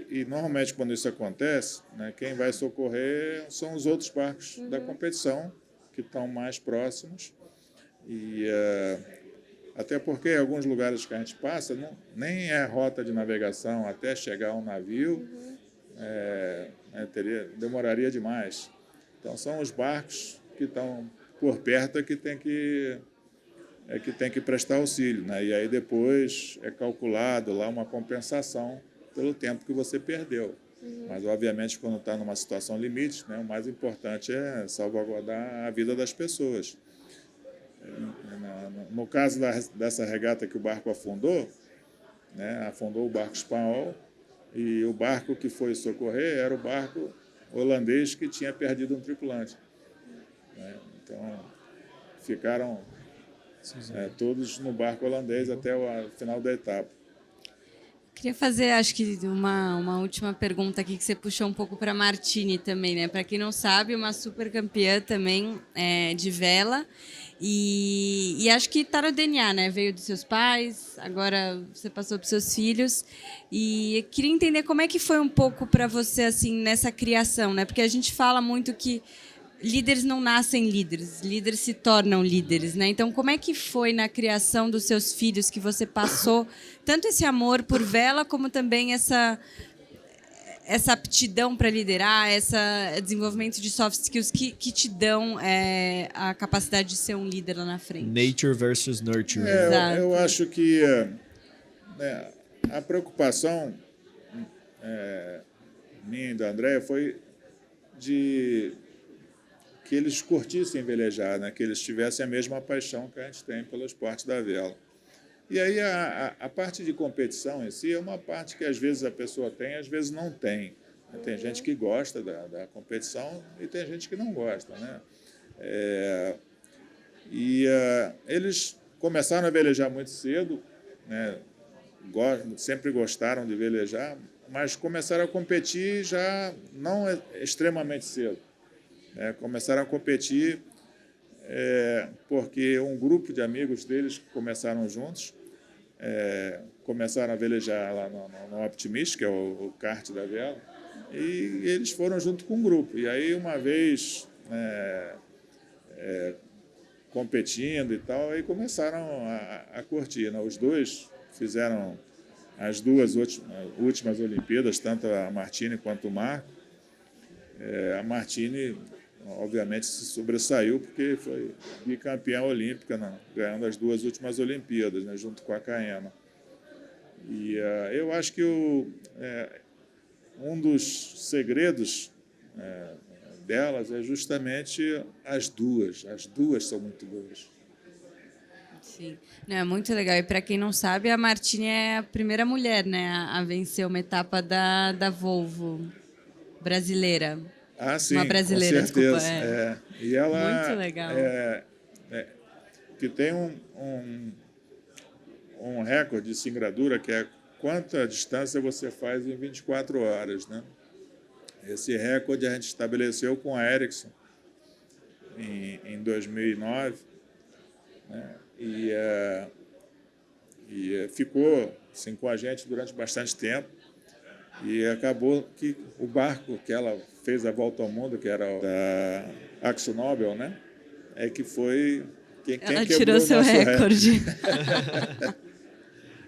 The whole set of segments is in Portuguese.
E, normalmente, quando isso acontece, né, quem vai socorrer são os outros barcos da competição, que estão mais próximos. E, até porque em alguns lugares que a gente passa, nem é rota de navegação até chegar um navio, demoraria demais. Então, são os barcos que estão por perto que tem que prestar auxílio, né? E aí depois é calculado lá uma compensação pelo tempo que você perdeu. Mas, obviamente, quando está numa situação limite, né, o mais importante é salvaguardar a vida das pessoas. No caso dessa regata que o barco afundou, né, afundou o barco espanhol, e o barco que foi socorrer era o barco holandês que tinha perdido um tripulante. Né? Então, ficaram todos no barco holandês até o final da etapa. Queria fazer, acho que, uma última pergunta aqui, que você puxou um pouco para a Martini também, né? Para quem não sabe, uma super campeã também de vela. E acho que está no DNA, né? Veio dos seus pais, agora você passou para os seus filhos. E queria entender como é que foi um pouco para você, assim, nessa criação, né? Porque a gente fala muito que líderes não nascem líderes, líderes se tornam líderes, né? Então, como é que foi na criação dos seus filhos que você passou tanto esse amor por vela, como também essa aptidão para liderar, esse desenvolvimento de soft skills que te dão a capacidade de ser um líder lá na frente? Nature versus nurture. Eu acho que né, a preocupação minha e da Andréia foi de que eles curtissem velejar, né? Que eles tivessem a mesma paixão que a gente tem pelo esporte da vela. E aí a parte de competição em si é uma parte que às vezes a pessoa tem, às vezes não tem. Tem gente que gosta da competição e tem gente que não gosta, né? Eles começaram a velejar muito cedo, né? Sempre gostaram de velejar, mas começaram a competir já não extremamente cedo. Começaram a competir porque um grupo de amigos deles começaram juntos, começaram a velejar lá no Optimist, que é o kart da vela, e eles foram junto com o grupo. E aí, uma vez competindo e tal, aí começaram a curtir, né? Os dois fizeram as duas últimas Olimpíadas, tanto a Martini quanto o Marco. A Martini, obviamente, se sobressaiu porque foi bicampeã olímpica, né? Ganhando as duas últimas Olimpíadas, né? Junto com a Caena. E eu acho que um dos segredos delas é justamente as duas. As duas são muito boas. Sim, não, é muito legal. E para quem não sabe, a Martini é a primeira mulher, né, a vencer uma etapa da Volvo brasileira. Ah, sim, uma brasileira, com certeza. desculpa. E ela muito legal. Que tem um recorde de singradura, que é quanta distância você faz em 24 horas, né? Esse recorde a gente estabeleceu com a Ericsson em 2009, né? E ficou assim, com a gente durante bastante tempo. E acabou que o barco que ela fez a volta ao mundo, que era da AkzoNobel, né? Que foi quem ela quebrou tirou o seu nosso recorde.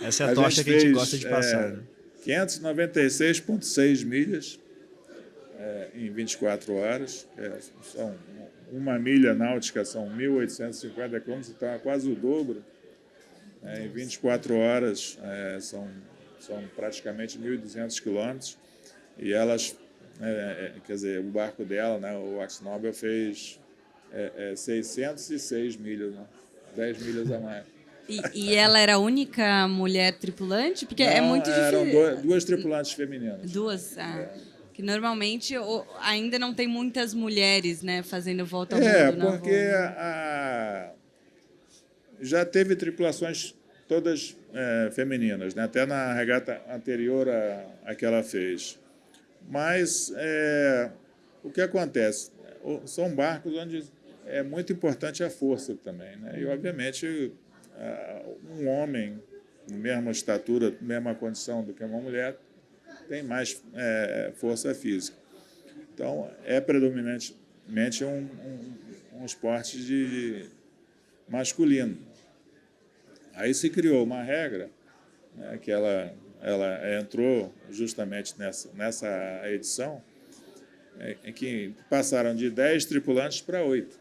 Essa é a tocha que a gente gosta de passar. Né? 596,6 milhas em 24 horas. São uma milha náutica, são 1.850 quilômetros, então é quase o dobro. Em 24 horas são praticamente 1.200 quilômetros. E elas, quer dizer, o barco dela, né, o AkzoNobel, fez 606 milhas, né? 10 milhas a mais. E ela era a única mulher tripulante? Porque Não, é muito difícil. Eram duas tripulantes femininas. Duas? Que normalmente ainda não tem muitas mulheres, né, fazendo volta ao mundo. Porque já teve tripulações todas femininas, né? Até na regata anterior à que ela fez. Mas o que acontece? São barcos onde é muito importante a força também, né? E, obviamente, um homem, mesma estatura, mesma condição do que uma mulher, tem mais força física. Então, é predominantemente um esporte masculino. Aí se criou uma regra, né, que ela entrou justamente nessa edição, em que passaram de 10 tripulantes para 8.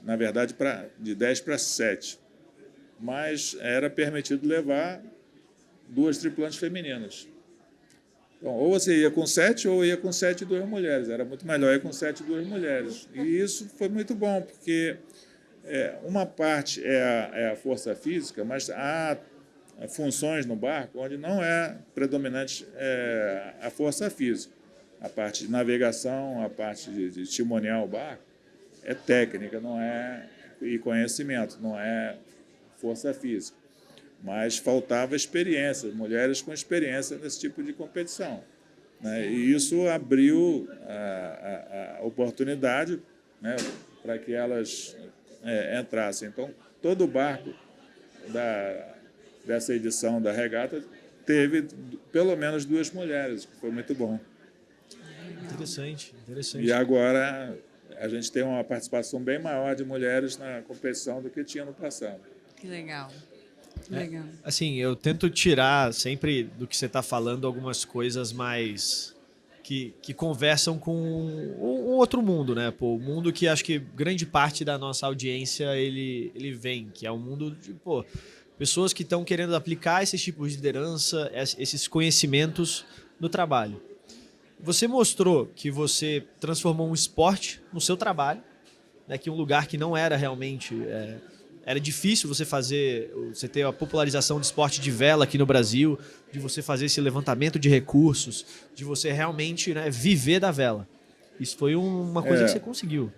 Na verdade, de 10 para 7. Mas era permitido levar 2 tripulantes femininas. Então, ou você ia com 7 ou ia com 7 e 2 mulheres. Era muito melhor ir com 7 e 2 mulheres. E isso foi muito bom, porque uma parte é a força física, mas há funções no barco onde não é predominante a força física. A parte de navegação, a parte de timonear o barco, é técnica, não é, e conhecimento, não é força física. Mas faltava experiência, mulheres com experiência nesse tipo de competição, né? E isso abriu a oportunidade, né, para que elas entrassem. Então, todo o barco dessa edição da regata teve pelo menos 2 mulheres, que foi muito bom. Interessante. E agora a gente tem uma participação bem maior de mulheres na competição do que tinha no passado. Que legal. Legal. Assim, eu tento tirar sempre do que você está falando algumas coisas mais que conversam com um outro mundo, né? Pô, o mundo que acho que grande parte da nossa audiência ele vem, que é um mundo de pessoas que estão querendo aplicar esses tipos de liderança, esses conhecimentos no trabalho. Você mostrou que você transformou um esporte no seu trabalho, né, que um lugar que não era realmente... era difícil você ter a popularização de esporte de vela aqui no Brasil, de você fazer esse levantamento de recursos, de você realmente, né, viver da vela. Isso foi uma coisa que você conseguiu.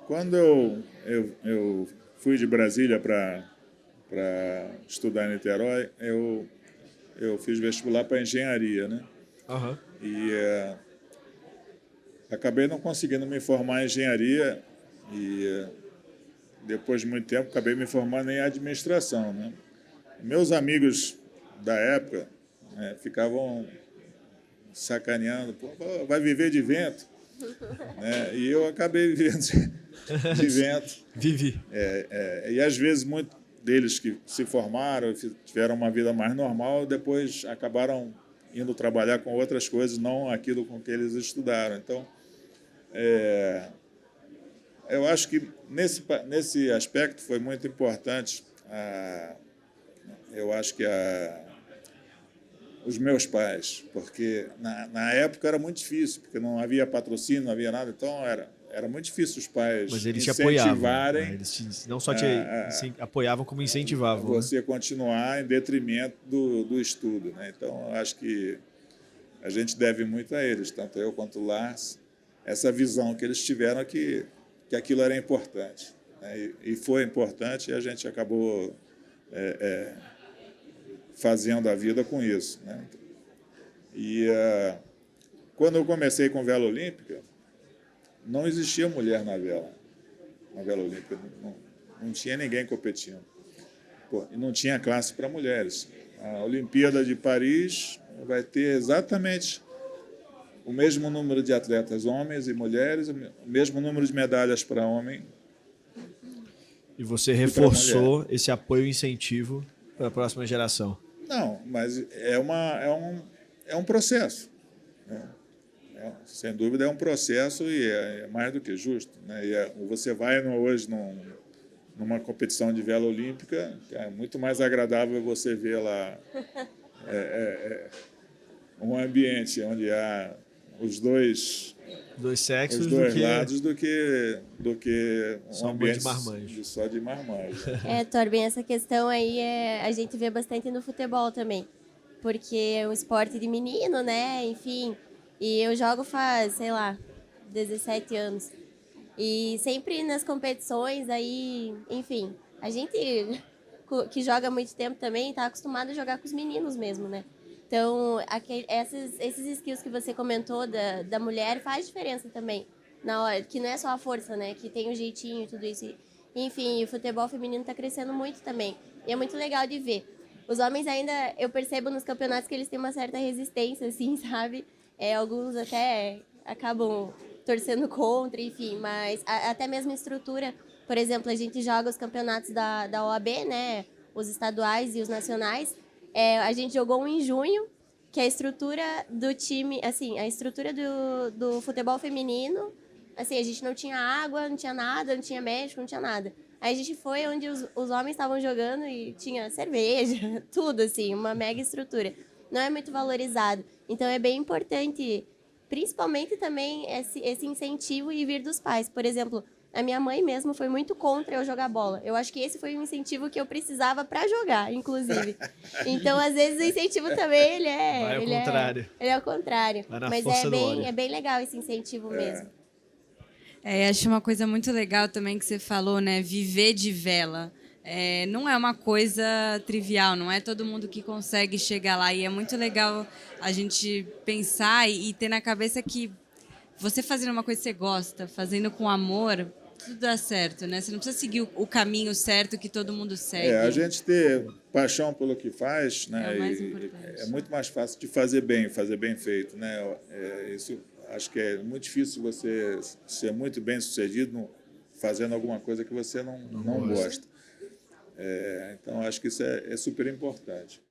Quando eu fui de Brasília para estudar em Niterói, eu fiz vestibular para engenharia, né? Uhum. E acabei não conseguindo me formar em engenharia e depois de muito tempo acabei me formando em administração, né? Meus amigos da época ficavam sacaneando, vai viver de vento, né? E eu acabei vivendo de vento. Vivi. E às vezes muitos deles que se formaram, tiveram uma vida mais normal, depois acabaram indo trabalhar com outras coisas, não aquilo com que eles estudaram. Então, eu acho que nesse aspecto foi muito importante. Eu acho que os meus pais, porque na época era muito difícil, porque não havia patrocínio, não havia nada, então era muito difícil os pais Mas eles incentivarem. te apoiavam, né? Eles não só te apoiavam, como incentivavam. Você continuar em detrimento do estudo, né? Então, eu acho que a gente deve muito a eles, tanto eu quanto o Lars, essa visão que eles tiveram que aquilo era importante, né? E foi importante e a gente acabou fazendo a vida com isso, né? E quando eu comecei com vela olímpica, não existia mulher na vela olímpica, não tinha ninguém competindo. E não tinha classe para mulheres. A Olimpíada de Paris vai ter exatamente o mesmo número de atletas, homens e mulheres, o mesmo número de medalhas para homem. E você reforçou esse apoio e incentivo para a próxima geração. Não, mas é um processo, né? Sem dúvida é um processo e é mais do que justo, né? E você vai hoje numa competição de vela olímpica, é muito mais agradável você ver lá um ambiente onde há os dois sexos, os dois lados do que um ambiente só de marmanjo. Torben, essa questão aí a gente vê bastante no futebol também, porque é um esporte de menino, né? Enfim, e eu jogo faz, 17 anos. E sempre nas competições aí, enfim, a gente que joga há muito tempo também está acostumado a jogar com os meninos mesmo, né? Então, esses skills que você comentou da mulher faz diferença também, na hora, que não é só a força, né? Que tem o jeitinho e tudo isso. Enfim, o futebol feminino está crescendo muito também. E é muito legal de ver. Os homens ainda, eu percebo nos campeonatos que eles têm uma certa resistência, assim, sabe? Alguns até acabam torcendo contra, enfim, mas até mesmo a estrutura. Por exemplo, a gente joga os campeonatos da OAB, né? Os estaduais e os nacionais. A gente jogou um em junho, que a estrutura do time, assim, a estrutura do futebol feminino, assim, a gente não tinha água, não tinha nada, não tinha médico, não tinha nada. Aí a gente foi onde os homens estavam jogando e tinha cerveja, tudo, assim, uma mega estrutura. Não é muito valorizado. Então é bem importante, principalmente também esse incentivo e vir dos pais. Por exemplo, a minha mãe mesmo foi muito contra eu jogar bola. Eu acho que esse foi um incentivo que eu precisava para jogar, inclusive. Então, às vezes, o incentivo também, Vai ao contrário. ele é ao contrário. Vai na Mas força do ódio. é bem legal esse incentivo mesmo. Acho uma coisa muito legal também que você falou, né? Viver de vela. Não é uma coisa trivial, não é todo mundo que consegue chegar lá. E é muito legal a gente pensar e ter na cabeça que você fazendo uma coisa que você gosta, fazendo com amor, tudo dá certo, né? Você não precisa seguir o caminho certo que todo mundo segue. A gente ter paixão pelo que faz, né? É o mais importante. É muito mais fácil de fazer bem feito, né? Isso acho que é muito difícil você ser muito bem sucedido fazendo alguma coisa que você não gosta. Então acho que isso é super importante.